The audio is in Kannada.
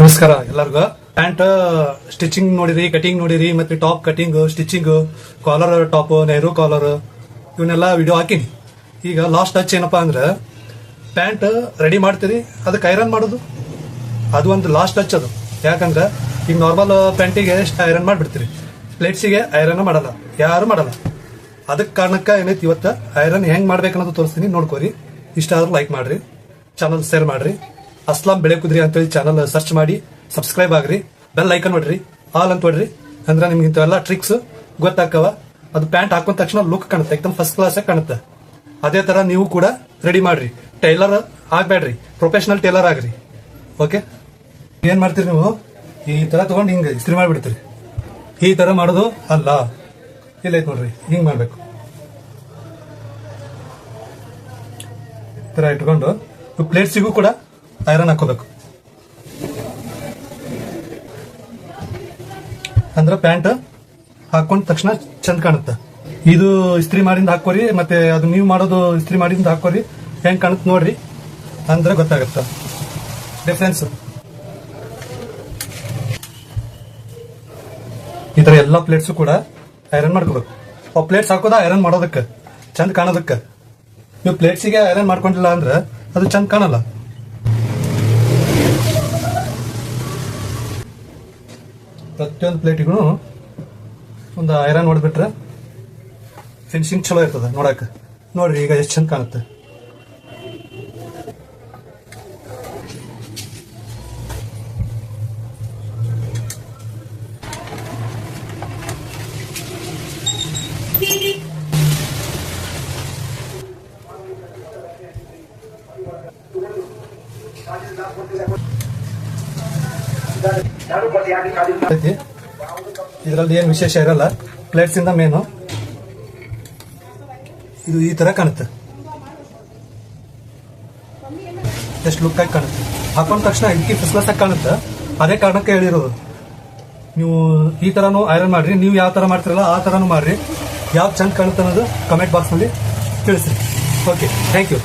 ನಮಸ್ಕಾರ ಎಲ್ಲರಿಗೂ. ಪ್ಯಾಂಟ್ ಸ್ಟಿಚಿಂಗ್ ನೋಡಿರಿ, ಕಟಿಂಗ್ ನೋಡಿರಿ, ಮತ್ತೆ top cutting, stitching, collar top, Nehru collar ಇವನ್ನೆಲ್ಲ ವಿಡಿಯೋ ಹಾಕಿನಿ. ಈಗ ಲಾಸ್ಟ್ ಟಚ್ ಏನಪ್ಪಾ ಅಂದ್ರೆ ಪ್ಯಾಂಟ್ ರೆಡಿ ಮಾಡ್ತೀರಿ, ಅದಕ್ಕೆ ಐರನ್ ಮಾಡೋದು, ಅದು ಒಂದು ಲಾಸ್ಟ್ ಟಚ್. ಅದು ಯಾಕಂದ್ರೆ ಈಗ ನಾರ್ಮಲ್ ಪ್ಯಾಂಟಿಗೆ ಐರನ್ ಮಾಡಿಬಿಡ್ತೀರಿ, ಪ್ಲೇಟ್ಸಿಗೆ ಐರನ್ ಮಾಡಲ್ಲ, ಯಾರು ಮಾಡಲ್ಲ. ಅದಕ್ಕೆ ಕಾರಣಕ್ಕೆ ಏನೈತಿ ಇವತ್ತು ಐರನ್ ಹೆಂಗ್ ಮಾಡ್ಬೇಕನ್ನೋದು ತೋರಿಸ್ತೀನಿ, ನೋಡ್ಕೋರಿ. ಇಷ್ಟ ಆದ್ರೂ ಲೈಕ್ ಮಾಡ್ರಿ, ಚಾನಲ್ ಶೇರ್ ಮಾಡ್ರಿ. ಅಸ್ಲಾಂ ಬೆಳೆ ಕುದ್ರಿ ಅಂತೇಳಿ ಚಾನಲ್ ಸರ್ಚ್ ಮಾಡಿ ಸಬ್ಸ್ಕ್ರೈಬ್ ಆಗ್ರಿ, ಬೆಲ್ ಐಕನ್ ನೋಡ್ರಿ, ಆಲ್ ಅಂತ ನೋಡ್ರಿ. ಅಂದ್ರೆ ನಿಮ್ಗೆ ಇಂಥವೆಲ್ಲ ಟ್ರಿಕ್ಸ್ ಗೊತ್ತಾಕವ. ಅದು ಪ್ಯಾಂಟ್ ಹಾಕೊಂಡ ತಕ್ಷಣ ಲುಕ್ ಕಾಣುತ್ತೆ, ಎಕ್ದಮ್ ಫಸ್ಟ್ ಕ್ಲಾಸ್ ಕಾಣುತ್ತೆ. ಅದೇ ತರ ನೀವು ಕೂಡ ರೆಡಿ ಮಾಡ್ರಿ. ಟೈಲರ್ ಆಗ್ಬೇಡ್ರಿ, ಪ್ರೊಫೆಷನಲ್ ಟೈಲರ್ ಆಗ್ರಿ. ಓಕೆ, ಏನ್ ಮಾಡ್ತೀರಿ ನೀವು? ಈ ತರ ತಗೊಂಡು ಹಿಂಗ ಇಸ್ತ್ರಿ ಮಾಡ್ಬಿಡ್ತೀರಿ. ಈ ತರ ಮಾಡೋದು ಅಲ್ಲ, ಇಲ್ಲ ಐತ್ ನೋಡ್ರಿ, ಹಿಂಗ್ ಮಾಡ್ಬೇಕು. ಈ ತರ ಇಟ್ಕೊಂಡು ಪ್ಲೇಟ್ಸಿಗೂ ಕೂಡ ಐರನ್ ಹಾಕೋಬೇಕು. ಅಂದ್ರೆ ಪ್ಯಾಂಟ್ ಹಾಕೊಂಡ ತಕ್ಷಣ ಚಂದ ಕಾಣುತ್ತೆ. ಇದು ಇಸ್ತ್ರಿ ಮಾಡಿಂದ ಹಾಕೋರಿ, ಮತ್ತೆ ಅದು ನೀವು ಮಾಡೋದು ಇಸ್ತ್ರಿ ಮಾಡಿಂದ ಹಾಕೋರಿ, ಹೆಂಗ್ ಕಾಣುತ್ತೆ ನೋಡ್ರಿ, ಅಂದ್ರೆ ಗೊತ್ತಾಗತ್ತ ಡಿಫ್ರೆನ್ಸ್. ಈ ತರ ಎಲ್ಲಾ ಪ್ಲೇಟ್ಸ್ ಕೂಡ ಐರನ್ ಮಾಡ್ಕೋಬೇಕು. ಆ ಪ್ಲೇಟ್ಸ್ ಹಾಕೋದ ಐರನ್ ಮಾಡೋದಕ್ಕೆ, ಚಂದ ಕಾಣೋದಕ್ಕೆ. ನೀವು ಪ್ಲೇಟ್ಸಿಗೆ ಐರನ್ ಮಾಡ್ಕೊಂಡಿಲ್ಲ ಅಂದ್ರೆ ಅದು ಚಂದ ಕಾಣಲ್ಲ. ಪ್ರತಿಯೊಂದು ಪ್ಲೇಟಿಗೂ ಒಂದು ಐರನ್ ಹೊಡೆದ್ಬಿಟ್ರೆ ಫಿನಿಶಿಂಗ್ ಚಲೋ ಇರ್ತದೆ ನೋಡಕ್ಕೆ. ನೋಡ್ರಿ ಈಗ ಎಷ್ಟು ಚಂದ ಕಾಣುತ್ತೆ. ಇದರಲ್ಲಿ ಏನು ವಿಶೇಷ ಇರಲ್ಲ, ಪ್ಲೇಟ್ಸ್ ಇಂದ ಮೇನು ಇದು ಈ ತರ ಕಾಣುತ್ತೆ, ಎಷ್ಟು ಲುಕ್ ಆಗಿ ಕಾಣುತ್ತೆ. ಹಾಕೊಂಡ ತಕ್ಷಣ ಇದಕ್ಕೆ ಫಸ್ಟ್ ಕ್ಲಾಸ್ ಆಗಿ ಕಾಣುತ್ತೆ. ಅದೇ ಕಾರಣಕ್ಕೆ ಹೇಳಿರೋದು, ನೀವು ಈ ತರನು ಐರನ್ ಮಾಡ್ರಿ. ನೀವು ಯಾವ ತರ ಮಾಡ್ತಿರಲ್ಲ ಆ ತರನು ಮಾಡ್ರಿ. ಯಾವ್ದು ಚಂದ ಕಾಣುತ್ತೆ ಅನ್ನೋದು ಕಮೆಂಟ್ ಬಾಕ್ಸ್ ನಲ್ಲಿ ತಿಳಿಸ್ರಿ. Okay, thank you.